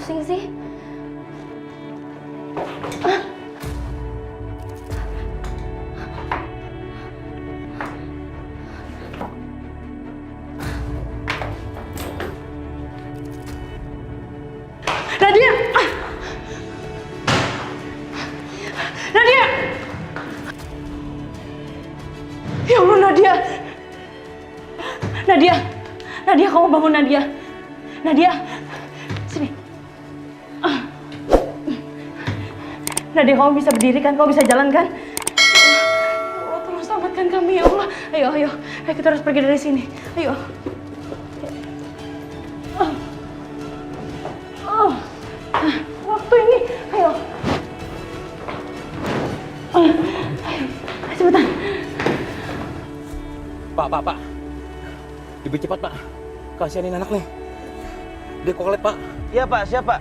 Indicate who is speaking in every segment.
Speaker 1: pusing sih?
Speaker 2: Nadia! Nadia! Ya Allah, Nadia! Nadia! Nadia, kamu bangun, Nadia! Nadia! Sini. Nadia, kamu bisa berdiri kan? Kamu bisa jalan kan? Ya Allah, tolong selamatkan kami, ya Allah. Ayo, ayo. Ayo, kita harus pergi dari sini. Ayo. Waktu ini. Ayo. Ayo, cepetan.
Speaker 3: Pak. Lebih cepat, Pak. Kasihanin anak nih. Dia kolet, Pak.
Speaker 4: Iya, Pak. Siapa?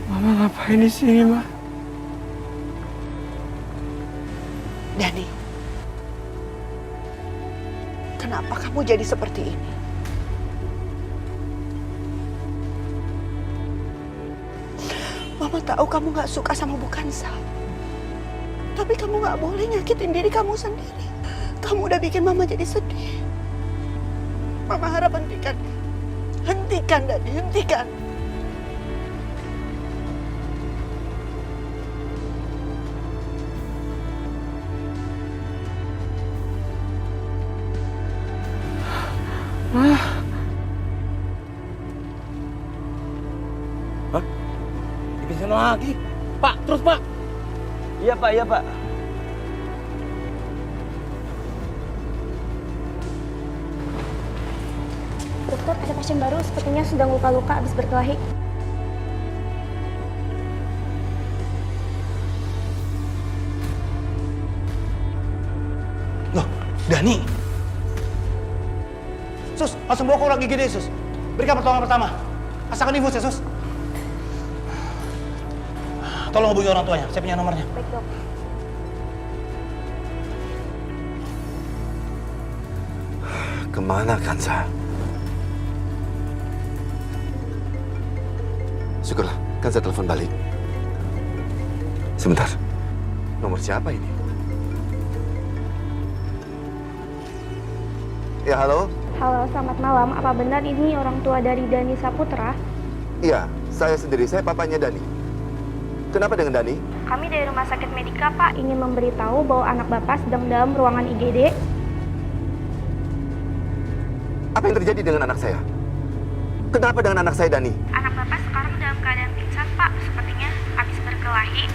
Speaker 3: Mama ngapain di sini, Ma?
Speaker 5: Dani, kenapa kamu jadi seperti ini? Mama tahu kamu gak suka sama Bukansa. Tapi kamu gak boleh nyakitin diri kamu sendiri. Kamu udah bikin Mama jadi sedih. Mama harap hentikan. Hentikan, Dani, hentikan.
Speaker 3: Hah? Dipingsan lagi. Pak, terus, Pak.
Speaker 4: Iya, Pak. Iya, Pak.
Speaker 1: Dokter, ada pasien baru sepertinya sedang luka-luka habis berkelahi.
Speaker 6: Loh, Dani. Sus, langsung bawa ke ruang IGD, Sus. Berikan pertolongan pertama. Rasakan infus ya, Sus. Tolong hubungi orang tuanya, saya punya nomornya.
Speaker 1: Baik, Dok.
Speaker 7: Kemana Kansa? Syukurlah, Kansa telepon balik. Sebentar, nomor siapa ini? Ya, halo?
Speaker 1: Halo, selamat malam. Apa benar ini orang tua dari Dani Saputra?
Speaker 7: Iya, saya sendiri. Saya papanya Dani. Kenapa dengan Dani?
Speaker 1: Kami dari Rumah Sakit Medika, Pak, ingin memberitahu bahwa anak Bapak sedang dalam ruangan IGD.
Speaker 7: Apa yang terjadi dengan anak saya? Kenapa dengan anak saya, Dani?
Speaker 1: Anak Bapak sekarang dalam keadaan pingsan, Pak. Sepertinya habis berkelahi.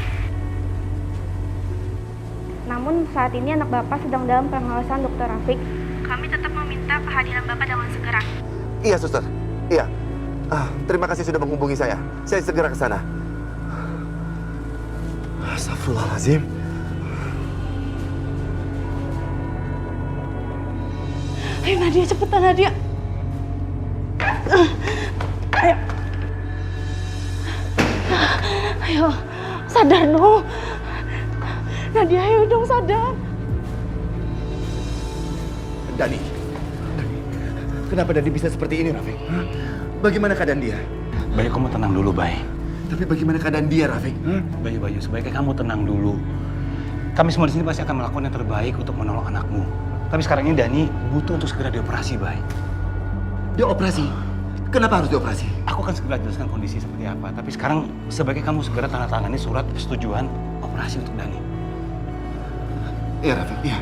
Speaker 1: Namun saat ini anak Bapak sedang dalam pengawasan Dr. Rafiq. Kami tetap meminta kehadiran Bapak dengan segera.
Speaker 7: Iya, suster. Iya. Terima kasih sudah menghubungi saya. Saya segera ke sana. Astagfirullahaladzim.
Speaker 2: Ayo, Nadia, cepetan, Nadia. Ayo. Ayo, sadar dong. Nadia, ayo dong, sadar.
Speaker 6: Dani. Kenapa Dani bisa seperti ini, Rafiq? Hah? Bagaimana keadaan dia?
Speaker 3: Bayu, kamu tenang dulu, Bay.
Speaker 6: Tapi bagaimana keadaan dia, Rafiq?
Speaker 3: Bayu, sebaiknya kamu tenang dulu. Kami semua di sini pasti akan melakukan yang terbaik untuk menolong anakmu. Tapi sekarang ini Dani butuh untuk segera dioperasi, Bay.
Speaker 6: Dia operasi? Kenapa harus dioperasi?
Speaker 3: Aku akan segera jelaskan kondisi seperti apa. Tapi sekarang sebaiknya kamu segera tanda tangani surat persetujuan operasi untuk Dani.
Speaker 6: Iya, Rafiq. Iya.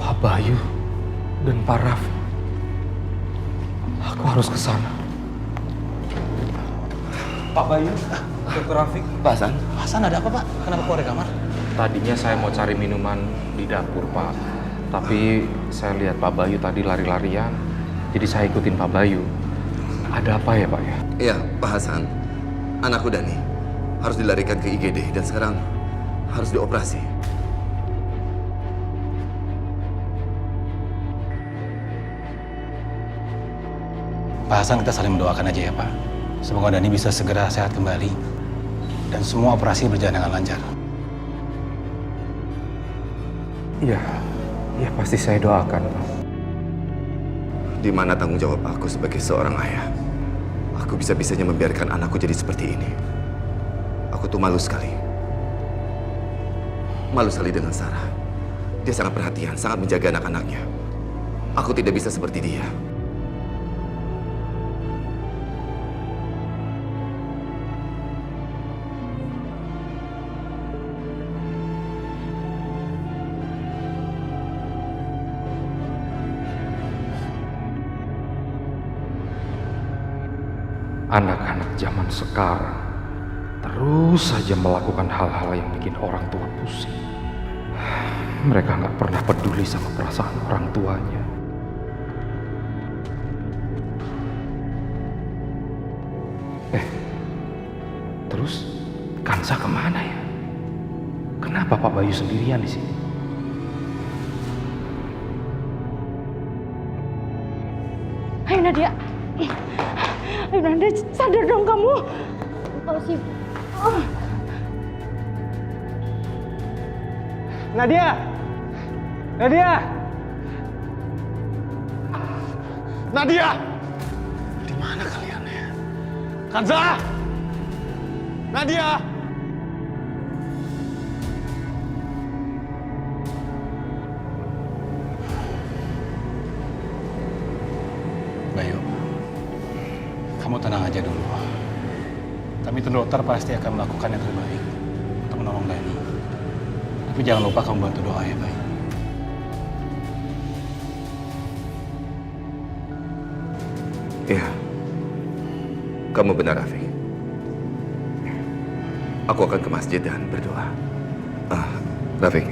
Speaker 8: Pak Bayu dan Pak Raffi. Aku harus ke sana.
Speaker 3: Pak Bayu, Dr. Rafiq.
Speaker 7: Pak Hasan?
Speaker 3: Hasan, ada apa, Pak? Kenapa keluar dari kamar?
Speaker 8: Tadinya saya mau cari minuman di dapur, Pak. Tapi saya lihat Pak Bayu tadi lari-larian, jadi saya ikutin Pak Bayu. Ada apa ya Pak ya?
Speaker 7: Iya, Pak Hasan. Anakku Dani harus dilarikan ke IGD dan sekarang harus dioperasi.
Speaker 3: Pak Hasan, kita saling mendoakan aja ya Pak. Semoga Dani bisa segera sehat kembali dan semua operasi berjalan dengan lancar.
Speaker 8: Iya, ya pasti saya doakan Pak.
Speaker 7: Di mana tanggung jawab aku sebagai seorang ayah? Aku bisa-bisanya membiarkan anakku jadi seperti ini. Aku tuh malu sekali. Malu sekali dengan Sarah. Dia sangat perhatian, sangat menjaga anak-anaknya. Aku tidak bisa seperti dia.
Speaker 8: Anak-anak zaman sekarang terus saja melakukan hal-hal yang bikin orang tua pusing. Mereka nggak pernah peduli sama perasaan orang tuanya. Terus Kansa kemana ya? Kenapa Pak Bayu sendirian di sini?
Speaker 2: Ayo Nadia. Ayo Nadia, sadar dong kamu.
Speaker 1: Oh sih.
Speaker 4: Nadia! Nadia!
Speaker 6: Nadia! Di mana kalian ya? Kanza! Nadia!
Speaker 3: Bayu, kamu tenang aja dulu. Kami tim dokter pasti akan melakukan yang terbaik untuk menolong Dani. Tapi jangan lupa kamu bantu doa ya, Bayu.
Speaker 7: Iya, kamu benar, Rafiq. Aku akan ke masjid dan berdoa. Rafiq,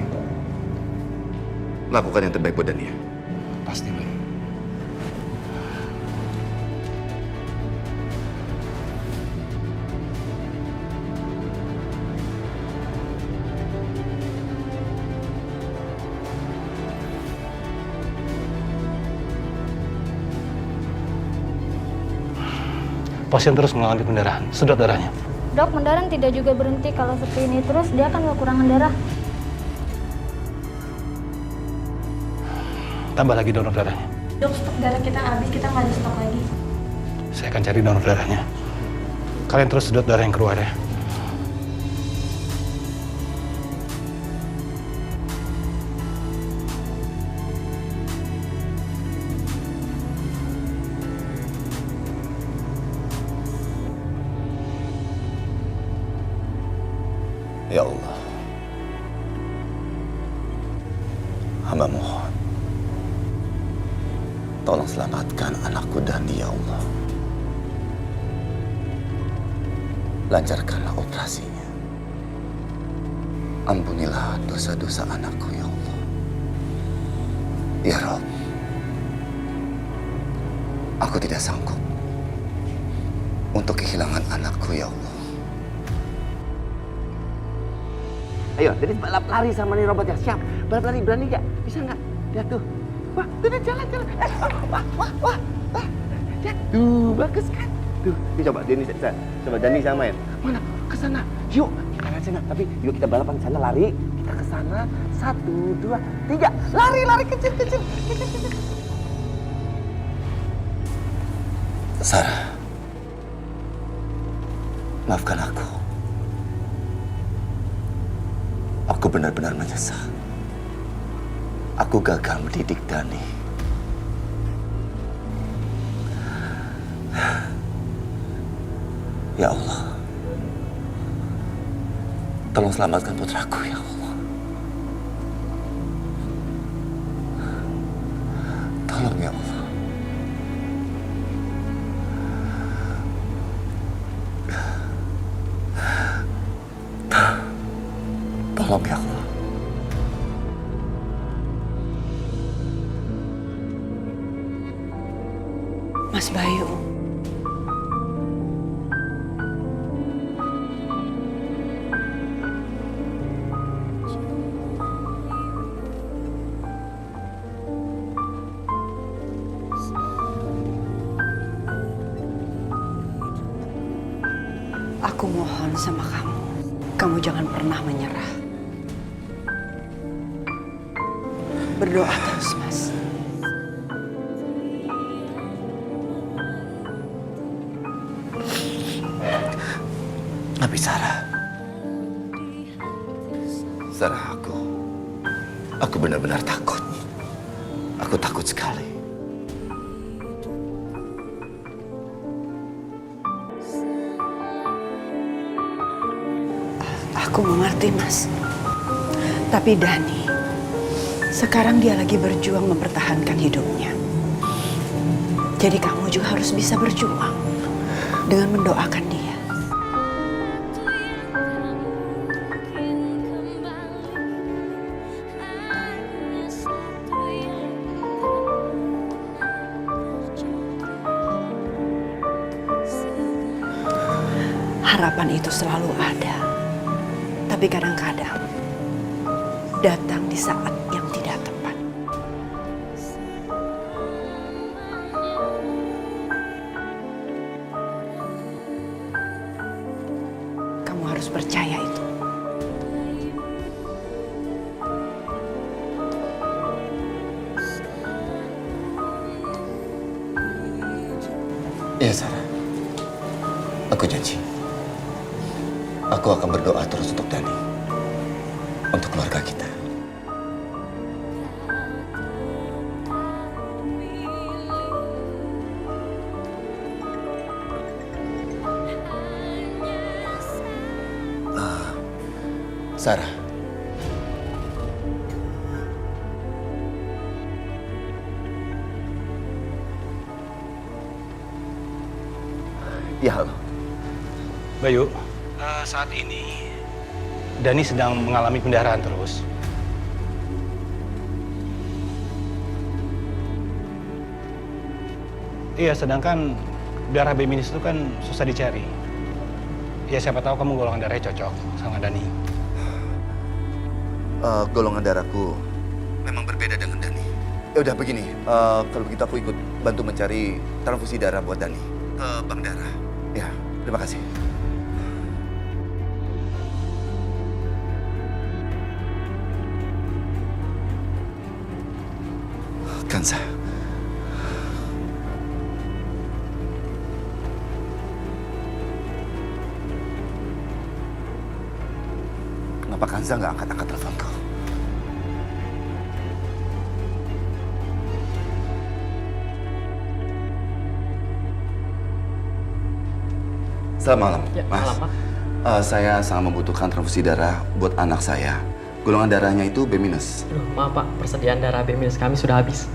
Speaker 7: lakukan yang terbaik buat Dania.
Speaker 3: Pasti, Bayu. Pasien terus mengalami pendarahan, sedot darahnya.
Speaker 1: Dok, mendaran tidak juga berhenti. Kalau seperti ini terus, dia akan kekurangan darah.
Speaker 3: Tambah lagi donor darahnya.
Speaker 2: Dok, stok darah kita habis, kita nggak ada stok lagi.
Speaker 3: Saya akan cari donor darahnya. Kalian terus sedot darah yang keluar ya.
Speaker 7: Ya Allah, hamba mohon, tolong selamatkan anakku Dani, ya Allah. Lancarkanlah operasinya. Ampunilah dosa-dosa anakku, ya Allah. Ya Rabb, aku tidak sanggup untuk kehilangan anakku, ya Allah.
Speaker 4: Ayo, jadi balap lari sama nih robotnya. Siap. Balap lari, berani nggak? Bisa nggak? Lihat tuh. Wah, tuh jalan. Wah. Lihat, tuh bagus kan? Tuh, ini coba Dani samain. Mana? Ke sana. Yuk, ke sana. Tapi yuk kita balapan ke sana, lari. Kita ke sana. 1, 2, 3. Lari kecil.
Speaker 7: Sarah, maafkan aku. Aku benar-benar menyesal. Aku gagal mendidik Dani. Ya Allah, tolong selamatkan putraku, ya Allah. Tolong, ya Allah. Tolong, ya Allah.
Speaker 5: Mas Bayu. Aku mohon sama kamu jangan pernah menyerah. Berdoa terus, Mas.
Speaker 6: Tapi Sarah, aku benar-benar takut. Aku takut sekali.
Speaker 5: Aku mengerti, Mas. Tapi Dani, sekarang dia lagi berjuang mempertahankan hidupnya. Jadi kamu juga harus bisa berjuang dengan mendoakan dia. Harapan itu selalu ada, tapi kadang-kadang datang di saat yang tidak tepat. Kamu harus percaya itu.
Speaker 6: Iya, Sarah. Aku janji. Aku akan berdoa terus untuk Dani. Untuk keluarga kita. Sarah. Ya, halo.
Speaker 3: Bayu, saat ini Dani sedang mengalami pendarahan terus. Iya, sedangkan darah B- itu kan susah dicari. Ya siapa tahu kamu golongan darahnya cocok sama Dani.
Speaker 6: Golongan darahku memang berbeda dengan Dani. Ya udah begini, kalau begitu aku ikut bantu mencari transfusi darah buat Dani ke bank darah. Ya, terima kasih. Kansa. Kenapa Kansa nggak angkat-angkat teleponku? Selamat malam,
Speaker 2: Ya,
Speaker 6: Mas.
Speaker 2: malam, Pak.
Speaker 6: Saya sangat membutuhkan transfusi darah buat anak saya. Golongan darahnya itu B-.
Speaker 2: Aduh, maaf Pak, persediaan darah B- kami sudah habis.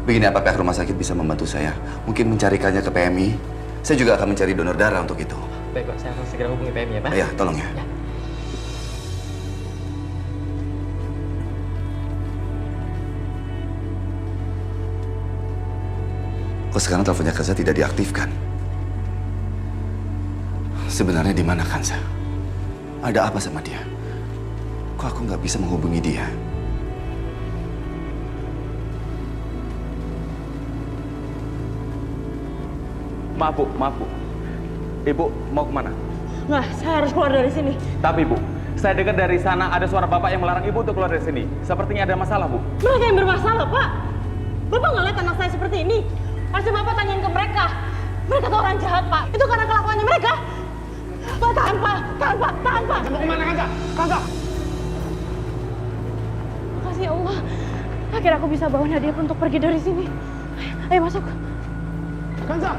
Speaker 6: Begini, apa pihak rumah sakit bisa membantu saya? Mungkin mencarikannya ke PMI. Saya juga akan mencari donor darah untuk itu.
Speaker 2: Baik Pak, saya akan segera hubungi PMI ya Pak.
Speaker 6: Ya, tolong ya.
Speaker 2: Ya.
Speaker 6: Kok sekarang teleponnya Kansa tidak diaktifkan? Sebenarnya di mana Kansa? Ada apa sama dia? Kok aku nggak bisa menghubungi dia?
Speaker 8: Maaf Bu. Ibu mau kemana?
Speaker 2: Nggak, saya harus keluar dari sini.
Speaker 8: Tapi Bu, saya dengar dari sana ada suara Bapak yang melarang Ibu untuk keluar dari sini. Sepertinya ada masalah, Bu.
Speaker 2: Mereka yang bermasalah, Pak. Bapak nggak lihat anak saya seperti ini. Pasti Bapak tanyain ke mereka. Mereka tuh orang jahat, Pak. Itu karena kelakuannya mereka. Pak, tahan, Pak. Tahan, Pak.
Speaker 3: Mau kemana, Kansa? Kansa!
Speaker 2: Makasih ya Allah. Akhirnya aku bisa bawa Nadia untuk pergi dari sini. Ayo masuk.
Speaker 3: Kansa!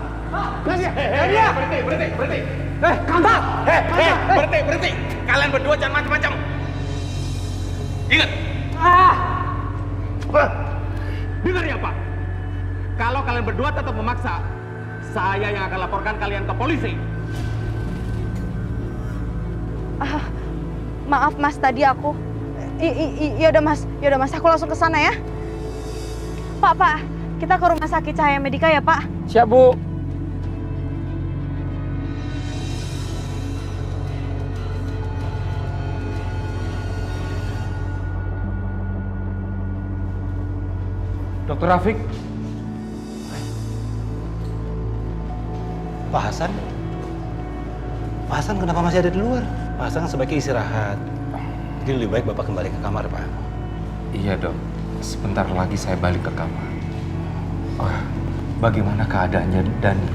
Speaker 3: Nadia! Nadia! Berhenti! Kansa! Berhenti! Kalian berdua jangan macam-macam. Ingat! Dengar ya, Pak. Kalau kalian berdua tetap memaksa, saya yang akan laporkan kalian ke polisi.
Speaker 1: Maaf Mas, tadi aku. Yaudah Mas, aku langsung ke sana ya. Pak, kita ke rumah sakit Cahaya Medika ya Pak.
Speaker 8: Siap, Bu. Dokter Rafiq,
Speaker 3: Pak Hasan? Pak Hasan kenapa masih ada di luar? Pak Hasan sebaiknya istirahat. Jadi lebih baik Bapak kembali ke kamar, Pak.
Speaker 8: iya dok. Sebentar lagi saya balik ke kamar. Oh, bagaimana keadaannya Dani?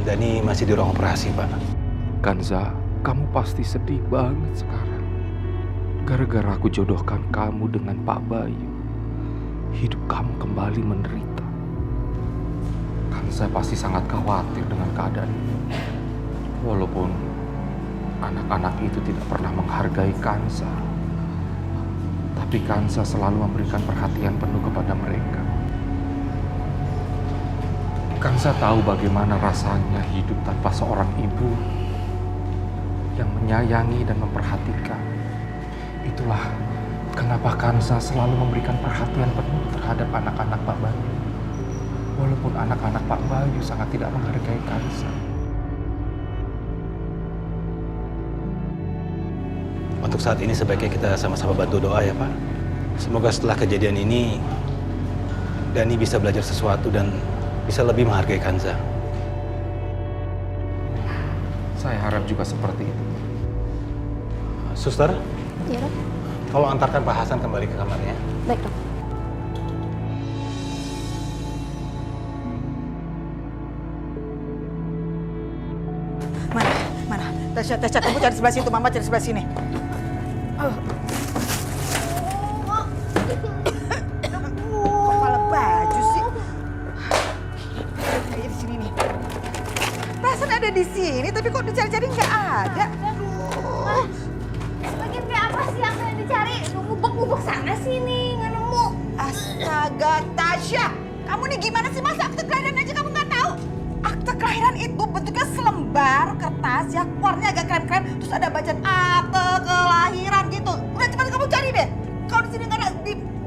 Speaker 3: Dani masih di ruang operasi, Pak.
Speaker 8: Kanza, kamu pasti sedih banget sekarang. Gara-gara aku jodohkan kamu dengan Pak Bayu, hidup kamu kembali menderita. Kanza pasti sangat khawatir dengan keadaan ini. Walaupun anak-anak itu tidak pernah menghargai Kanza, tapi Kanza selalu memberikan perhatian penuh kepada mereka. Kanza tahu bagaimana rasanya hidup tanpa seorang ibu yang menyayangi dan memperhatikan. Itulah kenapa Kanza selalu memberikan perhatian penuh terhadap anak-anak Pak Bayu. Walaupun anak-anak Pak Bayu sangat tidak menghargai Kanza.
Speaker 3: Untuk saat ini sebaiknya kita sama-sama bantu doa ya, Pak. Semoga setelah kejadian ini Dani bisa belajar sesuatu dan bisa lebih menghargai Kanza.
Speaker 8: Saya harap juga seperti itu.
Speaker 3: Suster,
Speaker 1: Iya dok.
Speaker 3: tolong antarkan Pak Hasan kembali ke kamarnya.
Speaker 1: Baik dok.
Speaker 5: Mana? Tasya, kamu cari sebelah situ, Mama cari sebelah sini. Kepala baju sih. Kayaknya di sini nih. Perasaan ada di sini, tapi kok dicari-cari nggak ada.
Speaker 1: Bagian kayak apa sih yang kalian dicari? Ngubek-ngubek sana sini, nggak nemu.
Speaker 5: Astaga, Tasya. Kamu nih gimana sih, masa akte kelahiran aja kamu nggak tahu? Akte kelahiran itu bentuknya selembar kertas ya, warnanya agak krem-krem, terus ada bacaan akte kelahiran gitu. Udah cepat kamu cari deh. Kalau di sini nggak ada,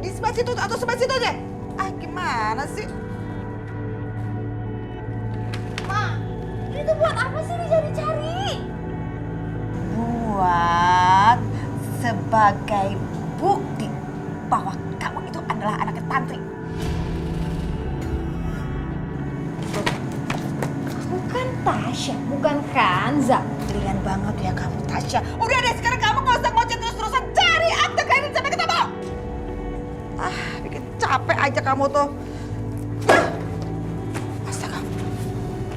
Speaker 5: di sebelah situ atau sebelah situ deh. Ah, gimana sih?
Speaker 1: Ma, ini tuh buat apa sih dicari-cari?
Speaker 5: Buat sebagai bukti bahwa kamu itu adalah anak tantri.
Speaker 1: Bukan Tasya, bukan Kanza.
Speaker 5: Kalian banget ya kamu, Tasya. Udah deh, sekarang kamu nggak usah ngoceh terus-terusan. Cari akte kelahiran sampai ketemu. Ah, bikin capek aja kamu tuh. Astaga.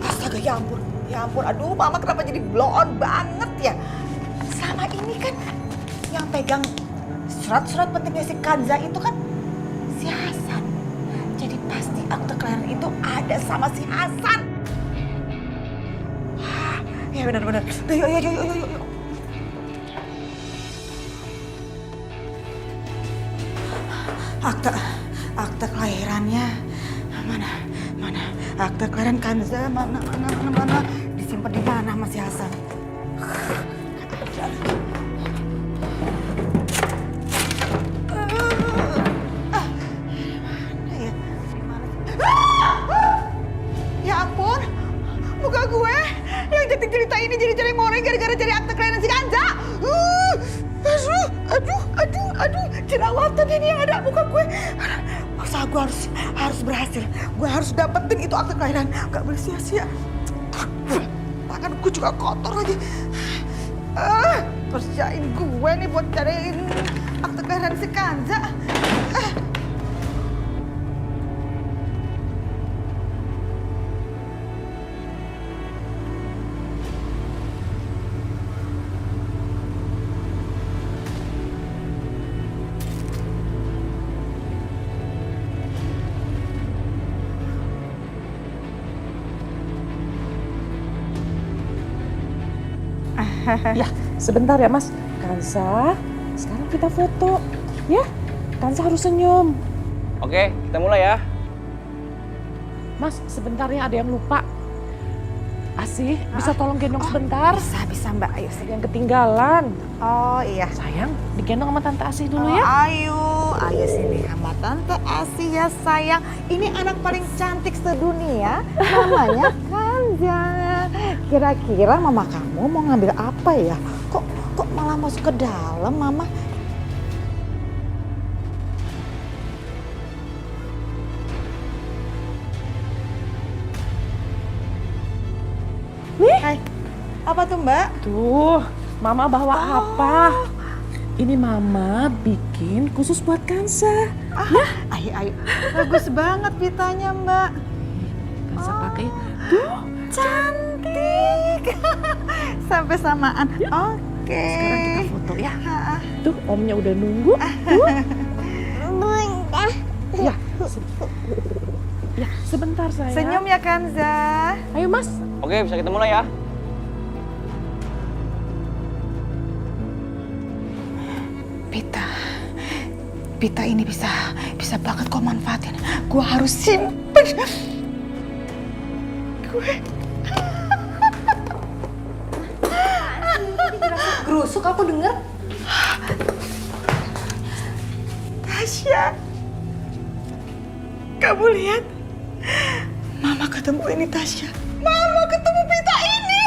Speaker 5: Astaga, ya ampun. Ya ampun, aduh Mama kenapa jadi blow on banget ya. Selama ini kan yang pegang surat-surat pentingnya si Kanza itu kan si Hasan. Jadi pasti akte kelahiran itu ada sama si Hasan. Ya benar-benar. Yuk. Akte kelahirannya mana? Akte kelahiran Kanza mana? Disimpan di mana Mas Hasan? Ya ampun, muka gue yang jadi cerita ini jadi cari moreng gara-gara cari akte kelahiran si Kanza. Aduh, jerawatan ini yang ada muka gue. Masa gue harus berhasil. Gue harus dapetin itu akte kelahiran. Gak boleh sia-sia. Tanganku juga kotor lagi. Kerjain gue nih buat cariin akte kelahiran si Kanza.
Speaker 9: Ya, sebentar ya Mas. Kanza, sekarang kita foto. Ya, Kanza harus senyum.
Speaker 10: Oke, kita mulai ya.
Speaker 9: Mas, sebentar ya ada yang lupa. Asih, bisa tolong gendong sebentar?
Speaker 5: Bisa Mbak, ayo sini.
Speaker 9: Yang ketinggalan.
Speaker 5: Oh iya.
Speaker 9: Sayang, digendong sama Tante Asih dulu ya.
Speaker 5: Ayo sini sama Tante Asih ya sayang. Ini anak paling cantik sedunia, namanya Kanza. Kira-kira mama kamu mau ngambil apa ya? Kok malah masuk ke dalam, mama? Hai, apa tuh Mbak?
Speaker 9: Tuh, Mama bawa apa? Ini Mama bikin khusus buat Kansa.
Speaker 5: Ayo. Bagus banget pitanya Mbak.
Speaker 9: Kansa pakai. Tuh,
Speaker 5: Cantik. Sampai samaan. Oke.
Speaker 9: sekarang kita foto ya. Tuh, Omnya udah nunggu. Tuh. Ya, ya, sebentar sayang.
Speaker 5: Senyum ya Kanza.
Speaker 9: Ayo Mas.
Speaker 10: Oke, bisa kita mulai ya.
Speaker 5: Pita ini bisa banget kau manfaatin. Gua harus simpen.
Speaker 1: Gerusuk aku denger.
Speaker 5: Tasya, kamu lihat? Mama ketemu ini Tasya. Mama ketemu pita ini.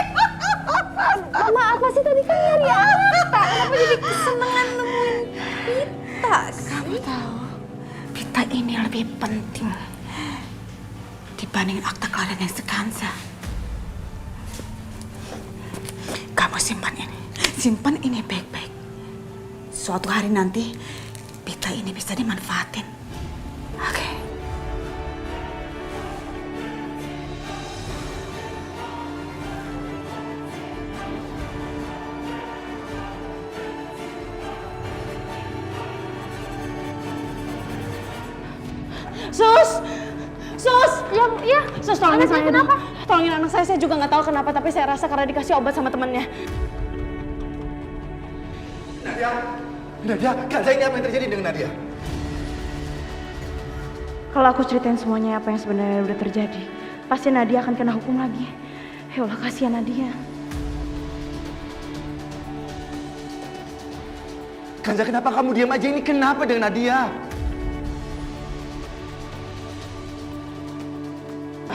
Speaker 1: Mama apa sih tadi kan nyari apa? Kenapa jadi kesenangan nemuin pita?
Speaker 5: Kamu tahu, pita ini lebih penting dibanding akta kelahiran yang sekansa. Kamu simpan ini baik-baik. Suatu hari nanti pita ini bisa dimanfaatin. Oke.
Speaker 2: Sus, tolongin saya kenapa? Tolongin anak saya juga nggak tahu kenapa, tapi saya rasa karena dikasih obat sama temennya.
Speaker 6: Nadia, Kanza, ini apa yang terjadi dengan Nadia?
Speaker 1: Kalau aku ceritain semuanya apa yang sebenarnya udah terjadi, pasti Nadia akan kena hukum lagi. Ya Allah, kasihan Nadia.
Speaker 6: Kanza, kenapa kamu diam aja? Ini kenapa dengan Nadia?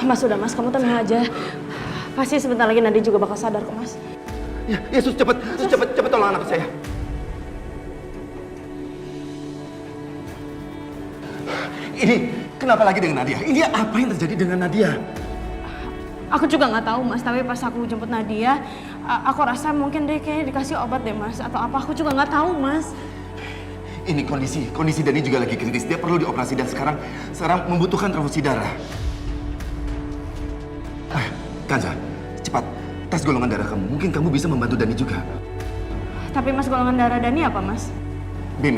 Speaker 2: Mas, udah Mas, kamu tenang aja. Pasti sebentar lagi Nadia juga bakal sadar kok Mas.
Speaker 6: Ya, Sus, cepet tolong anak saya. Ini kenapa lagi dengan Nadia? Ini apa yang terjadi dengan Nadia?
Speaker 2: Aku juga nggak tahu Mas, tapi pas aku jemput Nadia, aku rasa mungkin dia kayaknya dikasih obat deh Mas, atau apa, aku juga nggak tahu Mas.
Speaker 6: Ini kondisi Dani juga lagi kritis. Dia perlu dioperasi dan sekarang membutuhkan transfusi darah. Kanza, cepat tes golongan darah kamu. Mungkin kamu bisa membantu Dani juga.
Speaker 2: Tapi Mas, golongan darah Dani apa Mas?
Speaker 6: B-.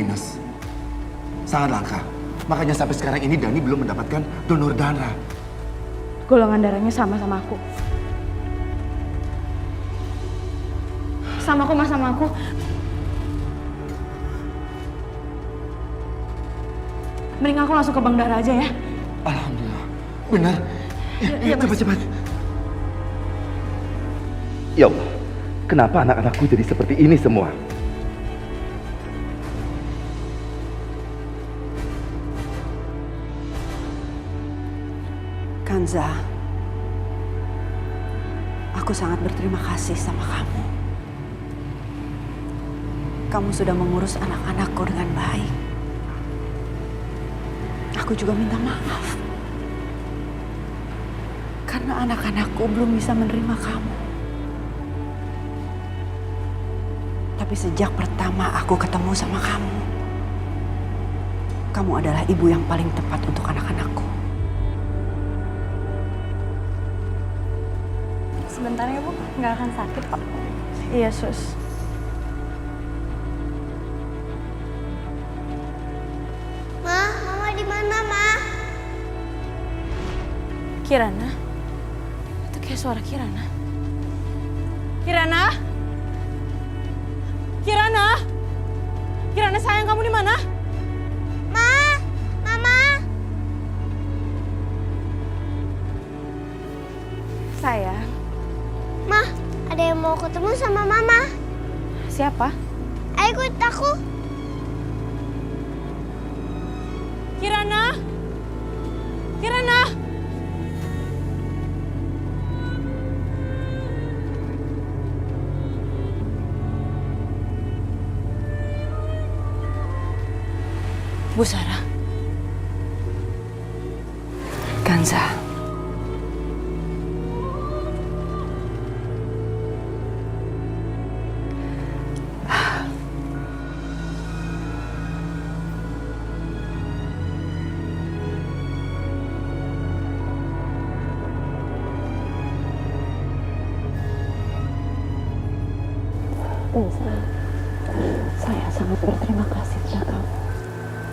Speaker 6: Sangat langka. Makanya sampai sekarang ini Dani belum mendapatkan donor darah.
Speaker 1: Golongan darahnya sama aku.
Speaker 2: Sama aku Mas, sama aku. Mending aku langsung ke bank darah aja ya.
Speaker 6: Alhamdulillah. Benar.
Speaker 2: Iya, Mas.
Speaker 6: Cepat. Ya Allah, kenapa anak-anakku jadi seperti ini semua?
Speaker 5: Kanza, aku sangat berterima kasih sama kamu. Kamu sudah mengurus anak-anakku dengan baik. Aku juga minta maaf. Karena anak-anakku belum bisa menerima kamu. Tapi sejak pertama aku ketemu sama kamu, kamu adalah ibu yang paling tepat untuk anak-anakku.
Speaker 1: Sebentar ya Bu, nggak akan sakit kok. Iya Sus.
Speaker 11: Mama di mana, Ma?
Speaker 2: Kirana? Itu kayak suara Kirana. Kirana? Kirana? Kirana sayang, kamu di mana?
Speaker 11: Mama.
Speaker 1: Sayang, siapa?
Speaker 11: Ayo ikut aku.
Speaker 2: Kirana! Kirana!
Speaker 5: Bu Sarah. Kanza. Saya sangat berterima kasih kepada kamu.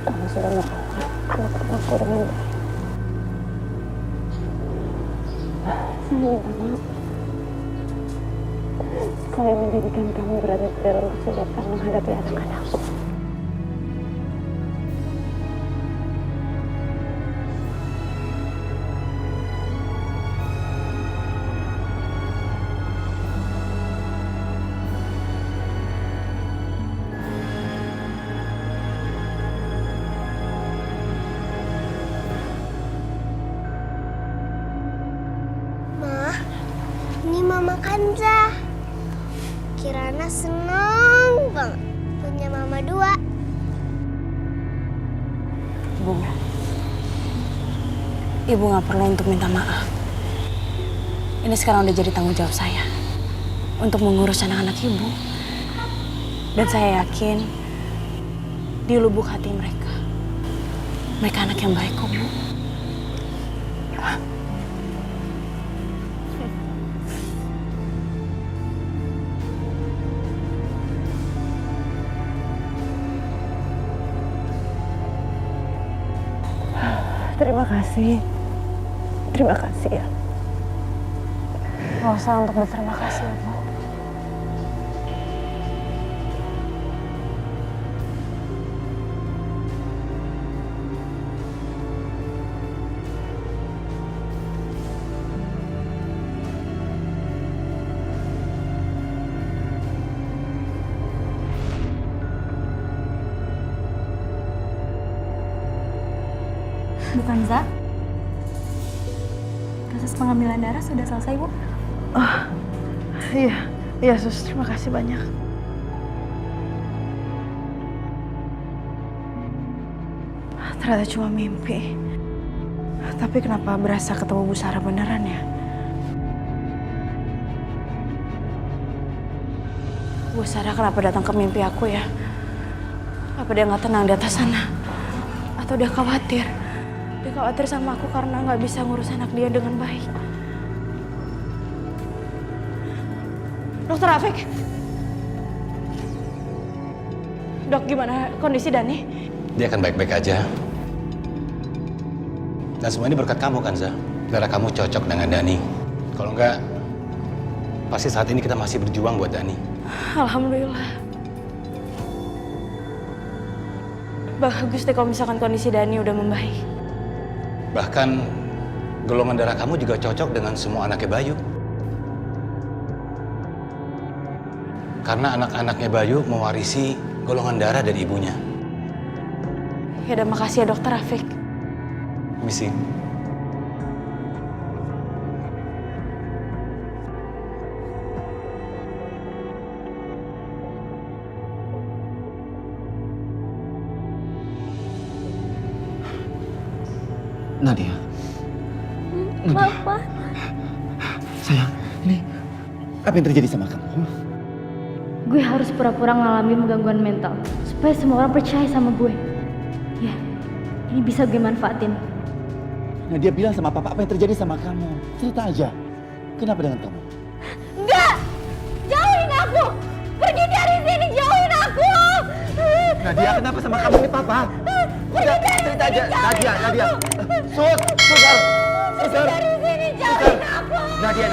Speaker 5: Kamu sudah merawat anak-anakku dengan baik. Saya minta maaf. Saya menjadikan kamu berada dalam kesulitan menghadapi anak-anakku.
Speaker 11: Ma, ini Mama Kanza. Kirana senang banget punya Mama 2.
Speaker 5: Ibu nggak perlu untuk minta maaf. Ini sekarang udah jadi tanggung jawab saya untuk mengurus anak-anak ibu. Dan saya yakin di lubuk hati mereka anak yang baik kok, Bu. Terima kasih. Terima kasih ya. Nggak usah untuk berterima kasih, Bu.
Speaker 1: Bu Kanza, proses pengambilan darah sudah selesai, Bu.
Speaker 5: Oh, iya Sus, terima kasih banyak. Ternyata cuma mimpi. Tapi kenapa berasa ketemu Bu Sarah beneran ya? Bu Sarah kenapa datang ke mimpi aku ya? Apa dia nggak tenang di atas sana? Atau dia khawatir? Dia khawatir sama aku karena nggak bisa ngurus anak dia dengan baik. Dokter Afik. Dok, gimana kondisi Dani?
Speaker 3: Dia akan baik-baik aja. Dan semua ini berkat kamu, Kanza. Darah kamu cocok dengan Dani. Kalau enggak, pasti saat ini kita masih berjuang buat Dani.
Speaker 5: Alhamdulillah. Bagus deh kalau misalkan kondisi Dani udah membaik.
Speaker 3: Bahkan golongan darah kamu juga cocok dengan semua anaknya Bayu. Karena anak-anaknya Bayu mewarisi golongan darah dari ibunya.
Speaker 5: Ya udah, makasih ya Dokter Afik.
Speaker 3: Misi.
Speaker 4: Nadia.
Speaker 11: Papa.
Speaker 4: Sayang, ini apa yang terjadi sama kamu?
Speaker 1: Gue harus pura-pura ngalamin gangguan mental supaya semua orang percaya sama gue. Ya, ini bisa gue manfaatin.
Speaker 4: Nadia bilang sama papa apa yang terjadi sama kamu. Cerita aja. Kenapa dengan kamu?
Speaker 11: Enggak! Jauhin aku! Pergi dari sini, jauhin aku!
Speaker 4: Nadia, kenapa sama kamu ini papa? Udah, cerita aja. Nadia. Sus.
Speaker 11: Dari sini, jauhin aku!
Speaker 4: Nadia,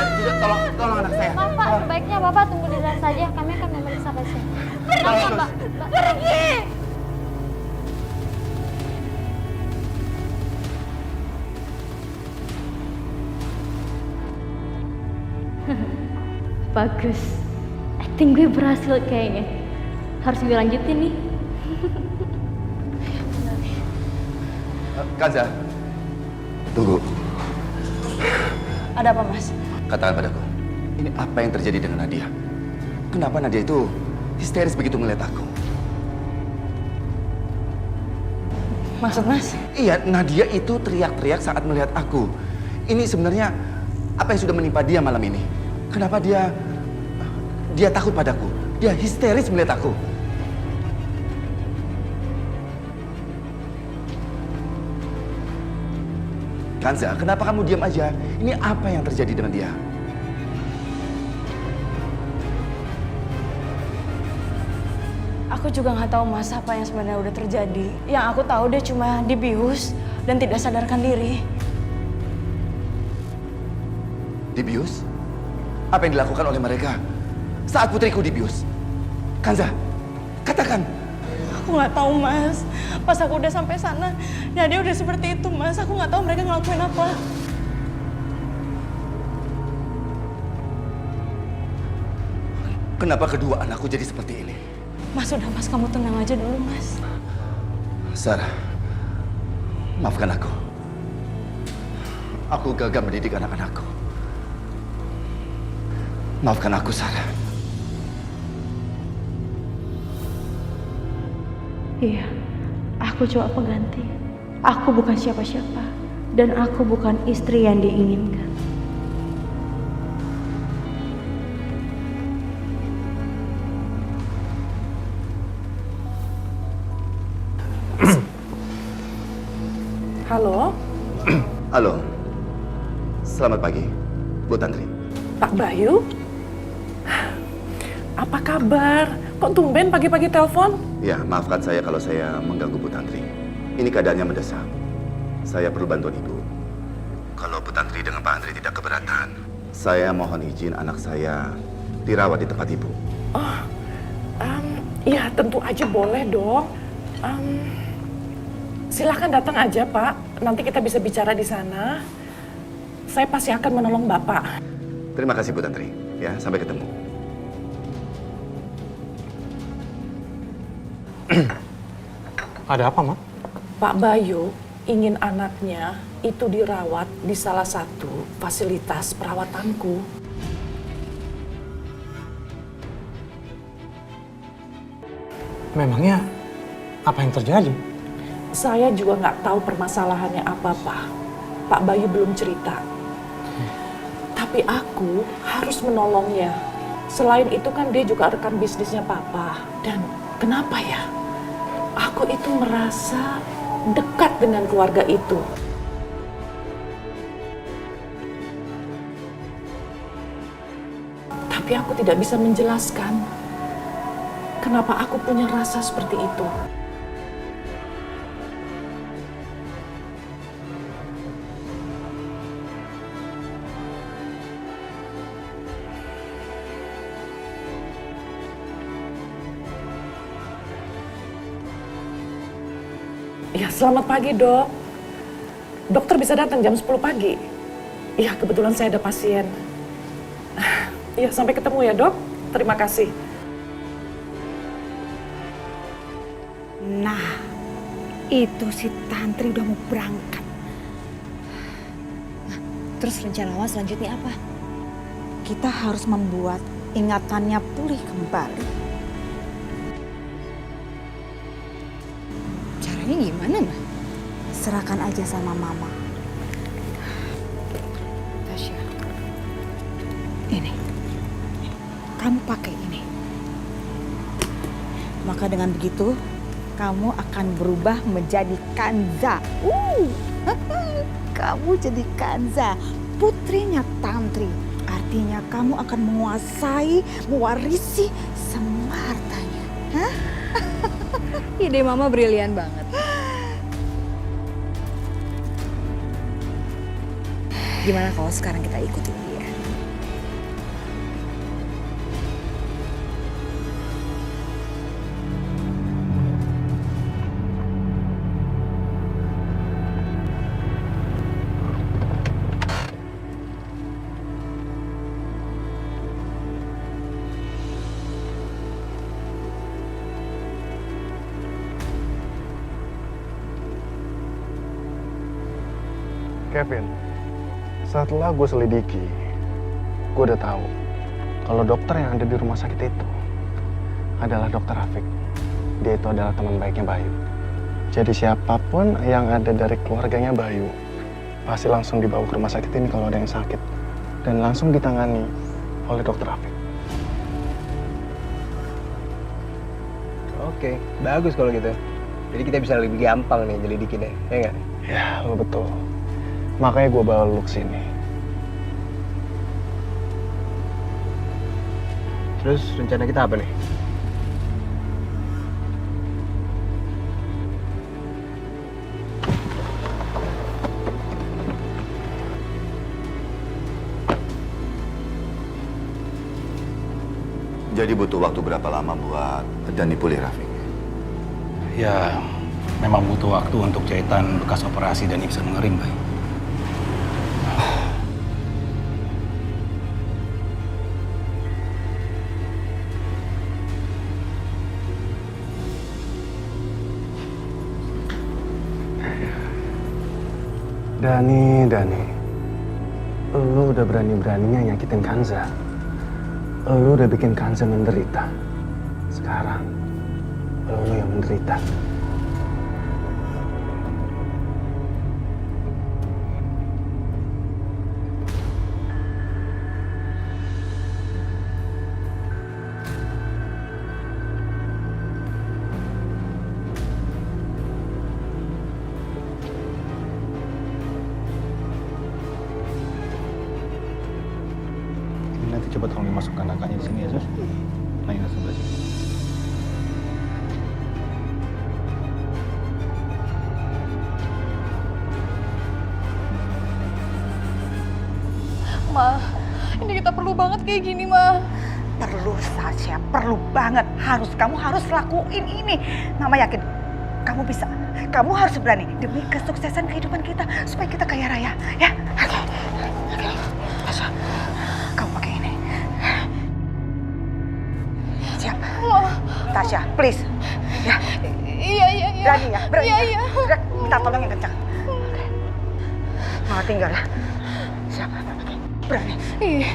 Speaker 4: tolong anak saya.
Speaker 1: Pak, sebaiknya Bapak tunggu di dalam saja. Kami akan memeriksa pasien.
Speaker 11: Pergi! Pergi!
Speaker 1: Bagus. Acting gue berhasil kayaknya. harus gue lanjutin nih.
Speaker 6: Kanza, tunggu.
Speaker 5: Ada apa, Mas?
Speaker 6: Katakan padaku, ini apa yang terjadi dengan Nadia? Kenapa Nadia itu histeris begitu melihat aku?
Speaker 5: Maksud Mas?
Speaker 6: Iya, Nadia itu teriak-teriak saat melihat aku. Ini sebenarnya apa yang sudah menimpa dia malam ini? Kenapa dia takut padaku? Dia histeris melihat aku. Kanza, kenapa kamu diam aja? Ini apa yang terjadi dengan dia?
Speaker 5: Aku juga nggak tahu Mas apa yang sebenarnya udah terjadi. Yang aku tahu dia cuma dibius dan tidak sadarkan diri.
Speaker 6: Dibius? Apa yang dilakukan oleh mereka saat putriku dibius? Kanza, katakan.
Speaker 5: Aku nggak tahu Mas. Pas aku udah sampai sana, ya dia udah seperti itu Mas. Aku nggak tahu mereka ngelakuin apa.
Speaker 6: Kenapa kedua anakku jadi seperti ini?
Speaker 5: Mas udah Mas, kamu tenang aja dulu Mas.
Speaker 6: Sarah, maafkan aku. Aku gagal mendidik anak-anakku. Maafkan aku, Sarah.
Speaker 1: Iya, aku coba pengganti. Aku bukan siapa-siapa. Dan aku bukan istri yang diinginkan.
Speaker 9: Halo,
Speaker 6: Halo. Selamat pagi, Bu Tantri.
Speaker 9: Pak Bayu? Apa kabar? Kok tumben pagi-pagi telepon?
Speaker 6: Ya, maafkan saya kalau saya mengganggu Bu Tantri. Ini keadaannya mendesak. Saya perlu bantuan Ibu. Kalau Bu Tantri dengan Pak Andri tidak keberatan, saya mohon izin anak saya dirawat di tempat Ibu.
Speaker 9: Oh, ya tentu aja boleh dong. Silahkan datang aja Pak, nanti kita bisa bicara di sana. Saya pasti akan menolong Bapak.
Speaker 6: Terima kasih Bu Tantri. Ya, sampai ketemu.
Speaker 3: Ada apa, Mak?
Speaker 9: Pak Bayu ingin anaknya itu dirawat di salah satu fasilitas perawatanku.
Speaker 3: Memangnya apa yang terjadi?
Speaker 9: Saya juga nggak tahu permasalahannya apa, Pak. Pak Bayu belum cerita. Tapi aku harus menolongnya. Selain itu kan dia juga rekan bisnisnya Papa. Dan kenapa ya? Aku itu merasa dekat dengan keluarga itu. Tapi aku tidak bisa menjelaskan kenapa aku punya rasa seperti itu. Ya, selamat pagi, Dok. Dokter bisa datang jam 10 pagi. Ya, kebetulan saya ada pasien. Ya, sampai ketemu ya, Dok. Terima kasih.
Speaker 10: Nah, itu si Tantri udah mau berangkat. Nah, terus rencana Mas selanjutnya apa? Kita harus membuat ingatannya pulih kembali. Caranya gimana, Mbak? Serahkan aja sama Mama. Tasya, ini. Kamu pakai ini. Maka dengan begitu, kamu akan berubah menjadi Kanza. Kamu jadi Kanza, putrinya Tantri. Artinya kamu akan menguasai, mewarisi semua hartanya. Hah? Ide Mama brilian banget. Gimana kalau sekarang kita ikutin dia?
Speaker 12: Kevin, setelah gue selidiki, gue udah tahu kalau dokter yang ada di rumah sakit itu adalah dokter Rafiq. Dia itu adalah teman baiknya Bayu. Jadi siapapun yang ada dari keluarganya Bayu pasti langsung dibawa ke rumah sakit ini kalau ada yang sakit dan langsung ditangani oleh dokter Rafiq.
Speaker 13: Oke, bagus kalau gitu. Jadi kita bisa lebih gampang nih nyelidikinnya, ya nggak?
Speaker 12: Ya, lo betul. Makanya gue bawa lo kesini.
Speaker 13: Terus rencana kita apa nih?
Speaker 6: Jadi butuh waktu berapa lama buat Dani pulih, Rafiq?
Speaker 3: Ya, memang butuh waktu untuk jahitan bekas operasi dan bisa mengering, Bay.
Speaker 12: Dani, lu udah berani-beraninya nyakitin Kanza. Lu udah bikin Kanza menderita. Sekarang, lu yang menderita.
Speaker 3: Nanti coba tolong dimasukkan angkanya di sini ya, Sus. Nah, ini sebelah sini.
Speaker 11: Ma, ini kita perlu banget kayak gini, Ma.
Speaker 10: Perlu, Sasha, perlu banget. Kamu harus lakuin ini. Mama yakin kamu bisa. Kamu harus berani demi kesuksesan kehidupan kita supaya kita kaya raya, ya? Oke. Sasha, kamu pakai ini. Siap. Tasya, please. Ya.
Speaker 11: Iya.
Speaker 10: Berani ya, berani.
Speaker 11: Iya.
Speaker 10: Minta tolong yang kencang. Oke. Mama tinggal ya. Siap. Berani.
Speaker 11: Iya.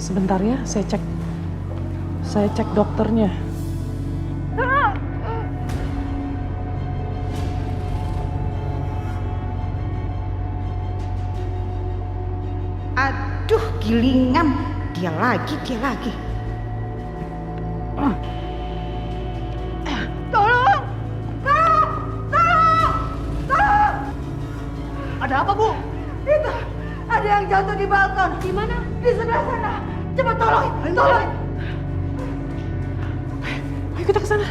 Speaker 9: Sebentar ya, saya cek dokternya.
Speaker 10: Aduh, gilingan. Dia lagi. Tolong!
Speaker 2: Ada apa, Bu?
Speaker 10: Itu, ada yang jatuh di balkon. Di mana? Di sebelah sana. Cepat tolong.
Speaker 9: Ayo kita ke sana.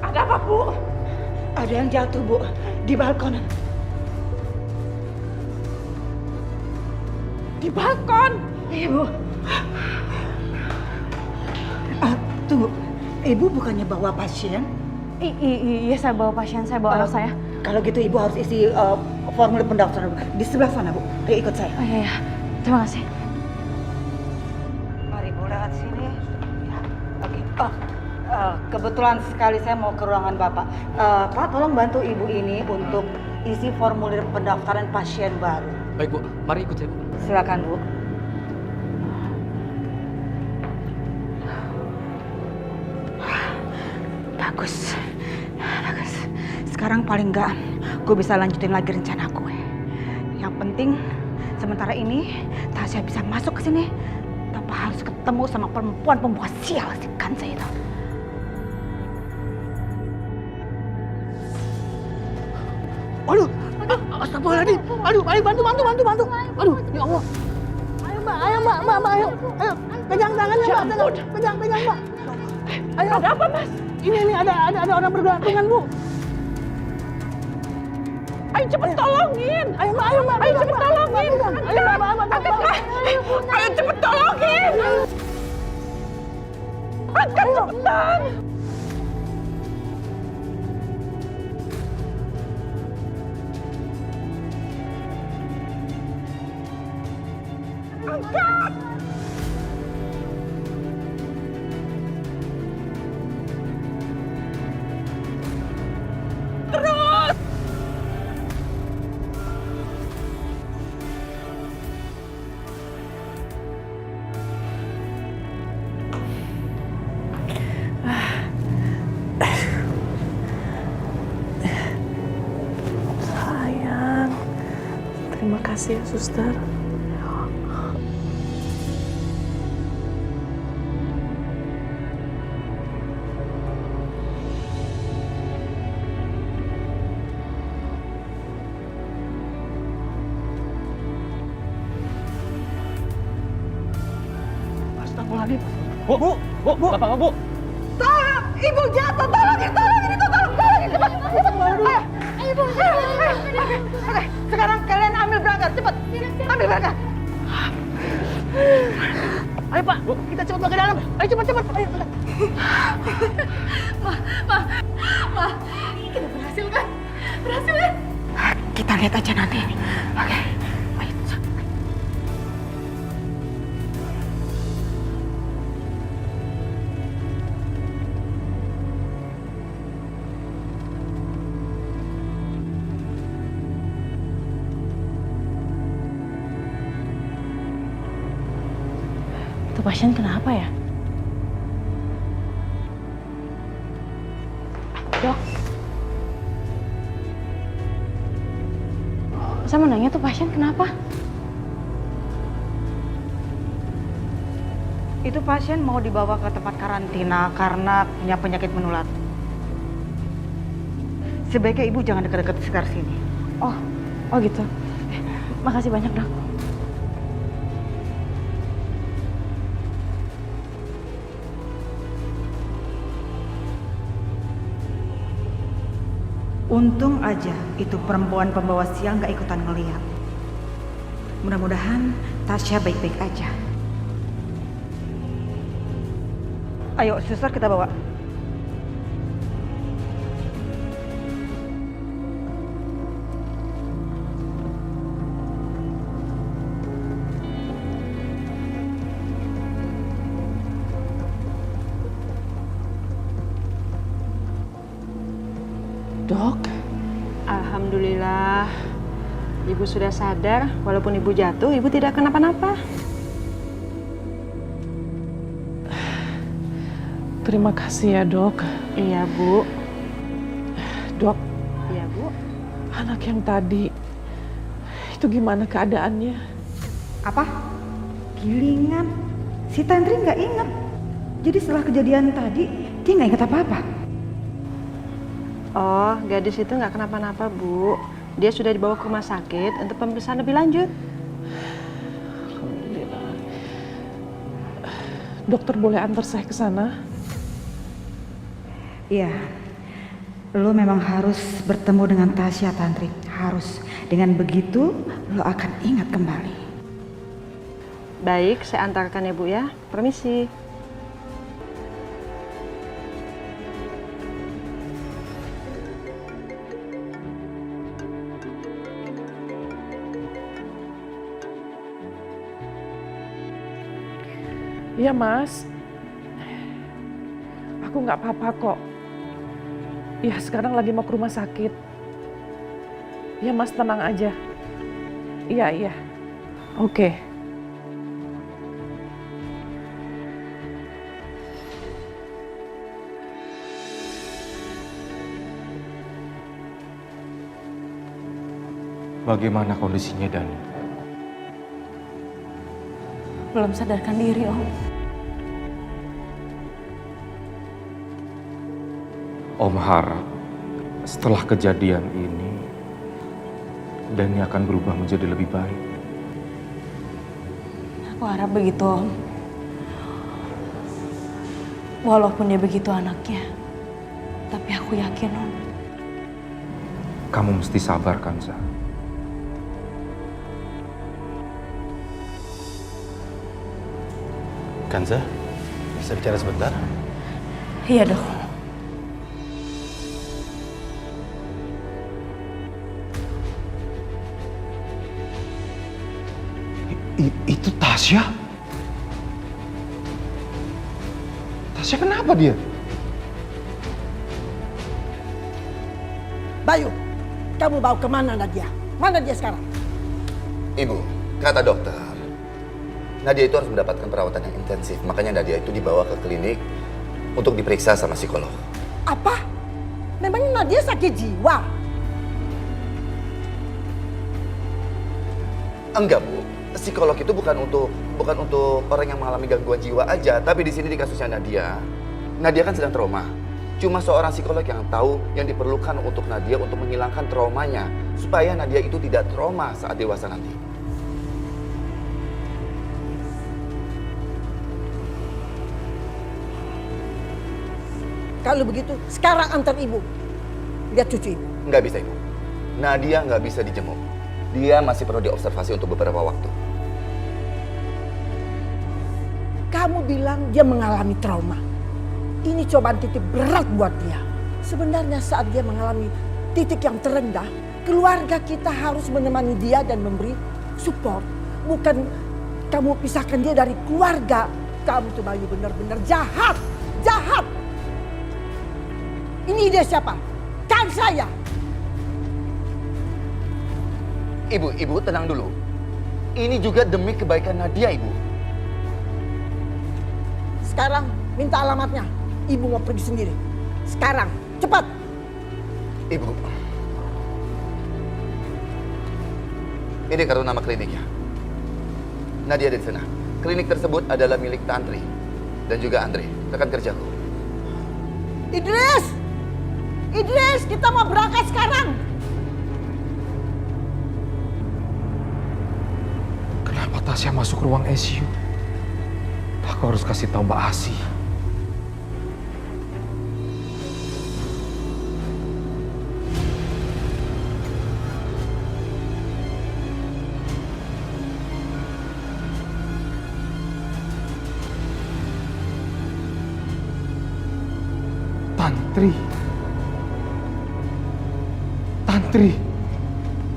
Speaker 10: Ada apa, Bu? Ada yang jatuh, Bu, di balkon.
Speaker 9: Di balkon.
Speaker 10: Iya, Bu. Tunggu, Ibu bukannya bawa pasien?
Speaker 1: Iya, saya bawa pasien, saya bawa anak saya.
Speaker 10: Kalau gitu Ibu harus isi formulir pendaftaran di sebelah sana, Bu. Ayo ikut saya.
Speaker 1: Oh iya. Terima kasih.
Speaker 10: Mari, Bu, lewat sini. Ya, oke. Kebetulan sekali saya mau ke ruangan Bapak. Pak, tolong bantu Ibu ini untuk isi formulir pendaftaran pasien baru.
Speaker 13: Baik, Bu. Mari ikut saya, Bu.
Speaker 10: Silakan, Bu. Bagus. Sekarang paling enggak gue bisa lanjutin lagi rencana gue. Yang penting sementara ini Tasya bisa masuk ke sini tanpa harus ketemu sama perempuan pembuat sial si Kanza itu.
Speaker 2: Aduh, astagfirullahaladzim. Aduh, ayo bantu. Aduh, ya Allah. Ayo, Mbak, ayo. Pegang tangannya, Mbak. Pegang, Mbak. Ayo. Ada apa, Mas? Ini ada orang bergerak dengan Bu.
Speaker 9: Ayo cepet tolongin.
Speaker 2: Ayo, Mbak.
Speaker 9: Ayo cepet tolongin.
Speaker 2: Ayo, Mbak.
Speaker 9: Ayo cepet tolongin. Angkat cepetan.
Speaker 10: Angkat! Terus!
Speaker 9: Sayang, terima kasih ya suster.
Speaker 2: Astagfirullahaladzim. Bu, Bapak, Bu.
Speaker 10: Tolong! Ibu jatuh! Tolong itu, tolongin cepat! Ayo!
Speaker 11: Ibu,
Speaker 10: Oke, sekarang kalian ambil berangkat, cepat! Ambil berangkat!
Speaker 2: Ayo Pak, kita cepat ke dalam. Ayo cepat. Ayo.
Speaker 11: Ma, kita berhasil kan? Berhasil kan?
Speaker 10: Kita lihat aja nanti. Oke, ayo.
Speaker 1: Itu pasien kenapa ya? Dok. Saya mau nanya tuh pasien kenapa?
Speaker 10: Itu pasien mau dibawa ke tempat karantina karena punya penyakit menular. Sebaiknya ibu jangan dekat-dekat sekitar sini.
Speaker 1: Oh gitu. Makasih banyak, Dok.
Speaker 10: Untung aja itu perempuan pembawa sial nggak ikutan ngeliat. Mudah-mudahan Tasya baik-baik aja. Ayo, suster kita bawa.
Speaker 9: Dok, alhamdulillah ibu sudah sadar. Walaupun ibu jatuh, ibu tidak kenapa-napa. Terima kasih ya dok. Iya bu. Dok. Iya bu. Anak yang tadi itu gimana keadaannya?
Speaker 10: Apa? Gilingan. Si Tantri nggak inget. Jadi setelah kejadian tadi, dia nggak inget apa-apa.
Speaker 9: Oh, gadis itu nggak kenapa-napa, Bu. Dia sudah dibawa ke rumah sakit untuk pemeriksaan lebih lanjut. Alhamdulillah. Dokter boleh antar saya ke sana?
Speaker 10: Iya. Lo memang harus bertemu dengan Tasya, Tantri. Harus. Dengan begitu, lo akan ingat kembali.
Speaker 9: Baik, saya antarkan ya, Bu ya. Permisi. Iya mas, aku nggak apa-apa kok. Ya sekarang lagi mau ke rumah sakit. Ya mas tenang aja. Iya. Oke.
Speaker 8: Bagaimana kondisinya Dani?
Speaker 1: Belum sadarkan diri, Om.
Speaker 8: Om harap setelah kejadian ini Dani akan berubah menjadi lebih baik.
Speaker 1: Aku harap begitu, Om. Walaupun dia begitu anaknya, tapi aku yakin, Om.
Speaker 8: Kamu mesti sabar, Kanza.
Speaker 3: Kanza, bisa bicara sebentar?
Speaker 1: Iya, Dok.
Speaker 8: Itu Tasya? Tasya kenapa dia?
Speaker 5: Bayu, kamu bawa kemana Nadia? Mana dia sekarang?
Speaker 6: Ibu, kata dokter, Nadia itu harus mendapatkan perawatan yang intensif. Makanya Nadia itu dibawa ke klinik untuk diperiksa sama psikolog.
Speaker 5: Apa? Memangnya Nadia sakit jiwa?
Speaker 6: Enggak, Bu. Psikolog itu bukan untuk orang yang mengalami gangguan jiwa aja, tapi di sini di kasusnya Nadia kan sedang trauma. Cuma seorang psikolog yang tahu yang diperlukan untuk Nadia untuk menghilangkan traumanya supaya Nadia itu tidak trauma saat dewasa nanti.
Speaker 5: Kalau begitu, sekarang antar ibu. Lihat cucu ibu.
Speaker 6: Nggak bisa, Ibu. Nadia nggak bisa dijenguk. Dia masih perlu diobservasi untuk beberapa waktu.
Speaker 5: Kamu bilang dia mengalami trauma. Ini cobaan titik berat buat dia. Sebenarnya saat dia mengalami titik yang terendah, keluarga kita harus menemani dia dan memberi support. Bukan kamu pisahkan dia dari keluarga. Kamu tuh Bayu benar-benar jahat. Jahat. Ini ide siapa? Kan saya.
Speaker 6: Ibu tenang dulu. Ini juga demi kebaikan Nadia, Ibu.
Speaker 5: Sekarang minta alamatnya. Ibu mau pergi sendiri. Sekarang, cepat.
Speaker 6: Ibu. Ini kartu nama kliniknya. Nadia ada di sana. Klinik tersebut adalah milik Tantri dan juga Andre, rekan kerjaku.
Speaker 5: Idris, kita mau berangkat sekarang.
Speaker 8: Kenapa Tasya masuk ruang ICU? Aku harus kasih tahu Mbak Asi.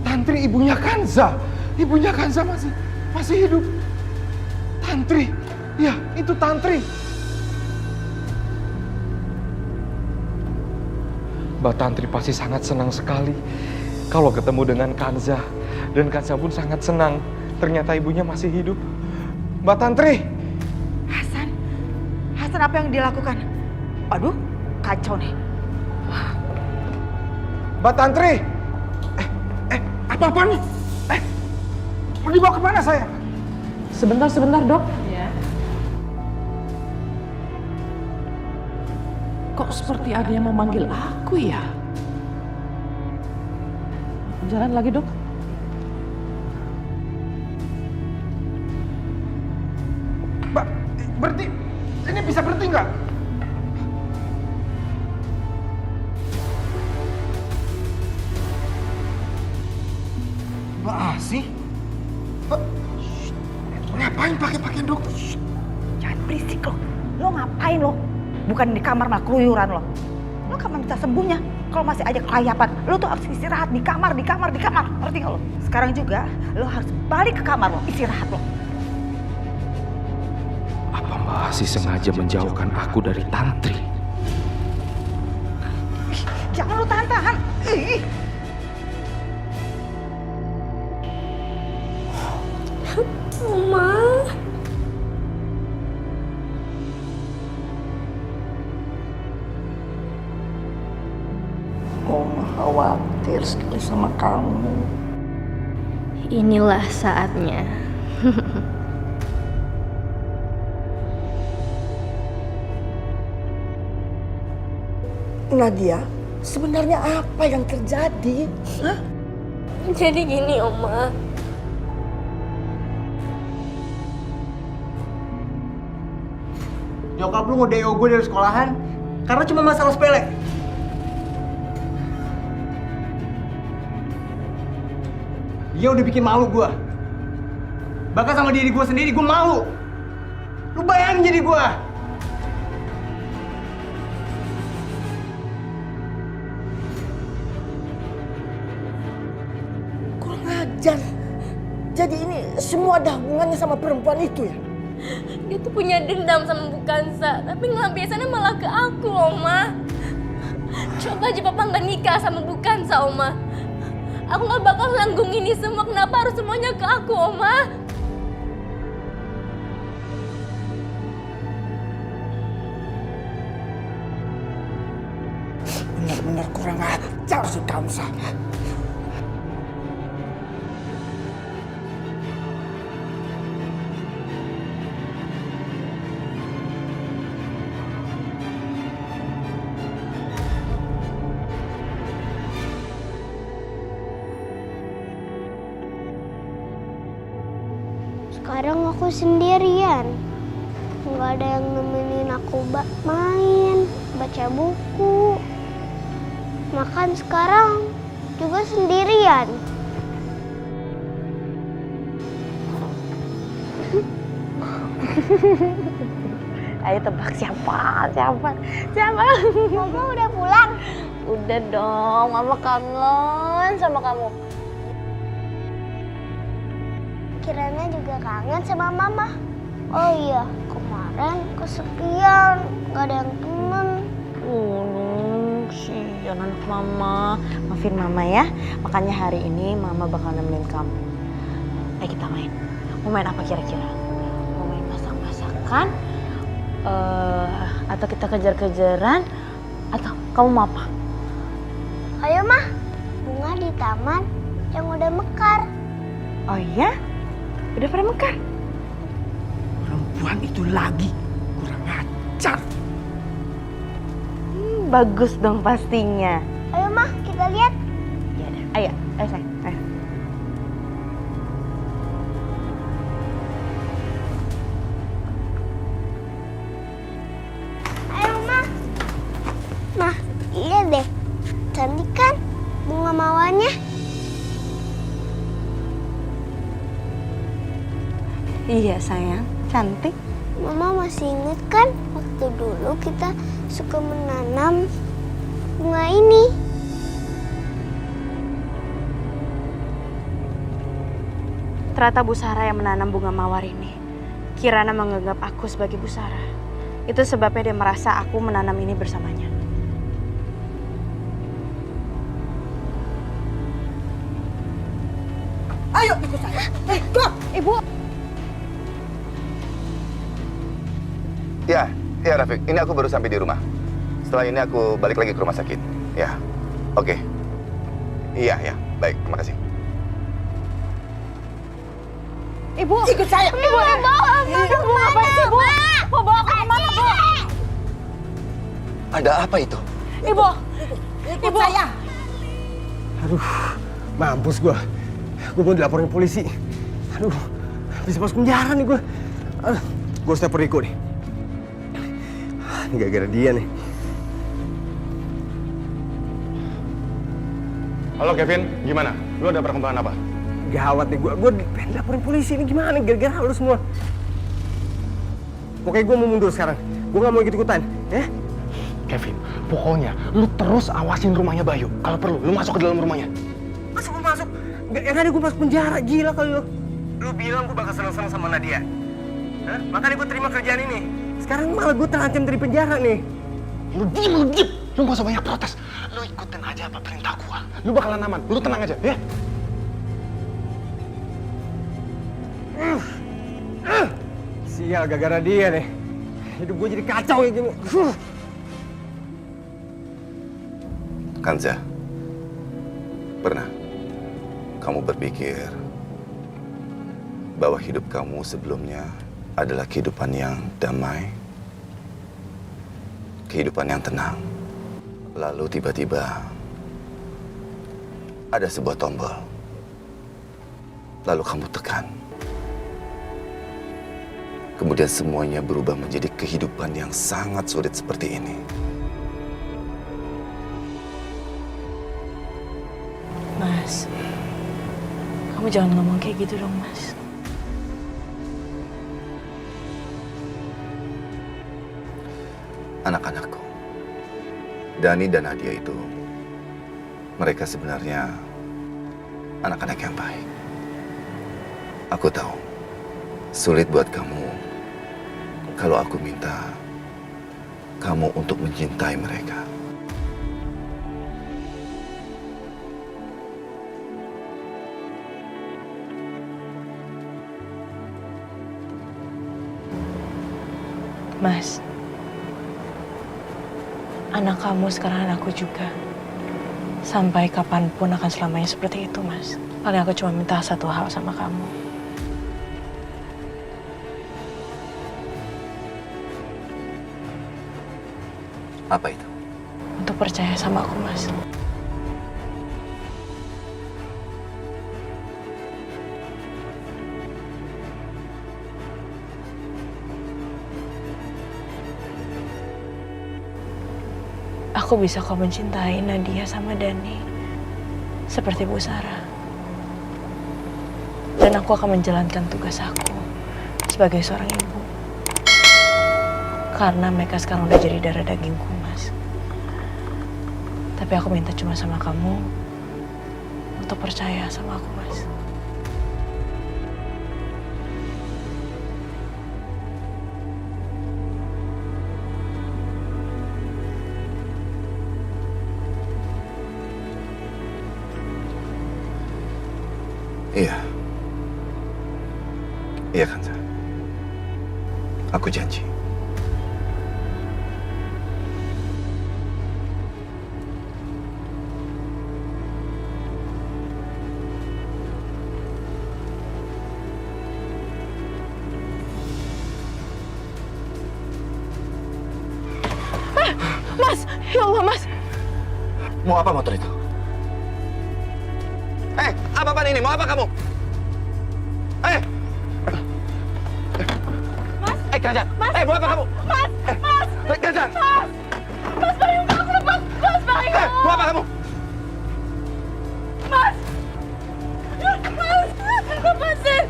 Speaker 8: Tantri ibunya Kanza. Ibunya Kanza masih hidup. Tantri. Ya, itu Tantri. Mbak Tantri pasti sangat senang sekali kalau ketemu dengan Kanza. Dan Kanza pun sangat senang ternyata ibunya masih hidup. Mbak Tantri.
Speaker 10: Hasan apa yang dia lakukan? Aduh, kacau nih.
Speaker 8: Mbak Tantri. Apa-apaan nih? Mau dibawa kemana saya?
Speaker 9: Sebentar, Dok. Ya. Kok seperti ada yang memanggil aku ya? Jalan lagi, Dok.
Speaker 8: Mbak, berhenti. Ini bisa berhenti nggak? Mbak Asi? Ngapain pakai pakaian dokter?
Speaker 10: Jangan berisik lo. Lo ngapain lo? Bukan di kamar malah keluyuran lo. Lo kapan bisa sembuhnya? Kalau masih aja kelayapan, lo tuh harus istirahat di kamar. Ngerti gak lo? Sekarang juga lo harus balik ke kamar lo, istirahat lo.
Speaker 8: Apa Mbak Asi sengaja menjauhkan aku dari Tantri?
Speaker 10: Jangan lo tahan-tahan.
Speaker 11: Mama.
Speaker 5: Oma khawatir sekali sama kamu.
Speaker 1: Inilah saatnya.
Speaker 5: Nadia, sebenarnya apa yang terjadi? Hah?
Speaker 11: Jadi gini, Oma.
Speaker 13: Nyokap lu nge-DO gue dari sekolahan karena cuma masalah sepele. Dia udah bikin malu gue. Bahkan sama diri gue sendiri gue malu. Lu bayangin jadi gue.
Speaker 5: Kurang ajar. Jadi ini semua ada hubungannya sama perempuan itu ya?
Speaker 11: Dia tuh punya dendam sama Bukansa, tapi ngelampiasannya malah ke aku, Oma. Coba aja Papa nggak nikah sama Bukansa, Oma. Aku nggak bakal nanggung ini semua. Kenapa harus semuanya ke aku, Oma?
Speaker 5: Benar-benar kurang ajar si Kamsa.
Speaker 14: Sekarang aku sendirian. Nggak ada yang nemenin aku main, baca buku. Makan sekarang juga sendirian.
Speaker 11: Ayo tebak siapa?
Speaker 14: Mama udah pulang?
Speaker 11: Udah dong, Mama kangen sama kamu.
Speaker 14: Kirana juga kangen sama Mama. Oh iya, kemarin kesepian, nggak ada yang temen.
Speaker 11: Kasihan anak Mama. Maafin Mama ya. Makanya hari ini Mama bakal nemenin kamu. Ayo kita main. Mau main apa kira-kira? Mau main masak-masakan? Atau kita kejar-kejaran? Atau kamu mau apa?
Speaker 14: Ayo Mah, bunga di taman yang udah mekar.
Speaker 11: Oh iya? Udah pada mekar?
Speaker 5: Perempuan itu lagi kurang ajar.
Speaker 11: Bagus dong pastinya.
Speaker 14: Ayo Mah, kita lihat.
Speaker 11: Ya udah, ayo sayang, ayo.
Speaker 14: Ayo Mah. Mah, lihat deh. Cantik kan bunga mawarnya?
Speaker 11: Iya sayang, cantik.
Speaker 14: Mama masih inget kan waktu dulu kita suka menanam bunga ini?
Speaker 11: Ternyata Bu Sarah yang menanam bunga mawar ini. Kirana menganggap aku sebagai Bu Sarah. Itu sebabnya dia merasa aku menanam ini bersamanya.
Speaker 5: Ayo ikut saya. Ikut.
Speaker 11: Ibu.
Speaker 6: Ya, Rafiq. Ini aku baru sampai di rumah. Setelah ini aku balik lagi ke rumah sakit. Ya, oke. Iya, baik. Terima kasih.
Speaker 11: Ibu.
Speaker 5: Ikut saya.
Speaker 11: Ibu, Ibu apa sih, Bu? Mau bawa aku kemana, Bu?
Speaker 6: Ada apa itu?
Speaker 11: Ibu.
Speaker 5: Ikut saya.
Speaker 13: Aduh, mampus gua. Gua mau dilaporin polisi. Aduh, bisa masuk penjara nih gua. Gua harus telepon Riko nih. Ini gara-gara dia nih.
Speaker 12: Halo Kevin, gimana? Lu ada perkembangan apa?
Speaker 13: Gawat nih, gua pengen laporin polisi ini gimana nih, gara-gara lu semua. Pokoknya gua mau mundur sekarang. Gua nggak mau ikut-ikutan, ya?
Speaker 12: Kevin, pokoknya lu terus awasin rumahnya Bayu. Kalau perlu, lu masuk ke dalam rumahnya.
Speaker 13: Masuk. Yang ada gua masuk penjara, gila kali lu. Lu bilang gua bakal seneng-seneng sama Nadia. Hah? Makanya gua terima kerjaan ini. Sekarang malah gua terancam dari penjara nih.
Speaker 12: Lu diem. Lu gak usah banyak protes. Lu ikutin aja apa perintah gua. Lu bakalan aman. Lu tenang aja, ya?
Speaker 13: Sial, gara-gara dia nih. Hidup gua jadi kacau ya gini.
Speaker 6: Kanza, pernah kamu berpikir bahwa hidup kamu sebelumnya adalah kehidupan yang damai, kehidupan yang tenang. Lalu tiba-tiba ada sebuah tombol. Lalu kamu tekan. Kemudian semuanya berubah menjadi kehidupan yang sangat sulit seperti ini.
Speaker 11: Mas, kamu jangan ngomong kayak gitu dong, Mas.
Speaker 6: Anak-anakku, Dani dan Nadia itu, mereka sebenarnya anak-anak yang baik. Aku tahu, sulit buat kamu kalau aku minta kamu untuk mencintai mereka.
Speaker 9: Mas, anak kamu sekarang anakku juga. Sampai kapanpun akan selamanya seperti itu, Mas. Paling aku cuma minta satu hal sama kamu.
Speaker 6: Apa itu?
Speaker 9: Untuk percaya sama aku, Mas. Aku bisa kok mencintai Nadia sama Dani seperti Bu Sarah. Dan aku akan menjalankan tugas aku sebagai seorang ibu. Karena mereka sekarang udah jadi darah dagingku, Mas. Tapi aku minta cuma sama kamu untuk percaya sama aku, Mas.
Speaker 6: Iya. Iya kan, Sa? Aku janji.
Speaker 9: Mas, ya Allah, Mas.
Speaker 6: Mau apa motor itu? Apa-apaan ini? Mau apa kamu? Ganjar!
Speaker 11: Mas!
Speaker 6: Mau apa kamu?
Speaker 11: Mas! Mas!
Speaker 6: Ganjar!
Speaker 11: Mas! Mas, payung aku lepas! Mas, payung!
Speaker 6: Mau apa kamu?
Speaker 11: Mas! Mas! Lepasin!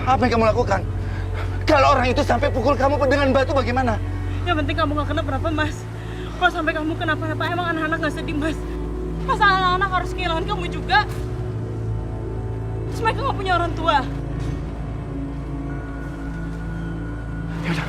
Speaker 6: Apa yang kamu lakukan? Kalau orang itu sampai pukul kamu dengan batu bagaimana?
Speaker 15: Yang penting kamu gak kenapa-napa, Mas. Kalau sampai kamu kenapa-napa, emang anak-anak gak sedih, Mas? Masa anak-anak harus kehilangan kamu juga? Terus mereka gak punya orang tua.
Speaker 6: Ya udah,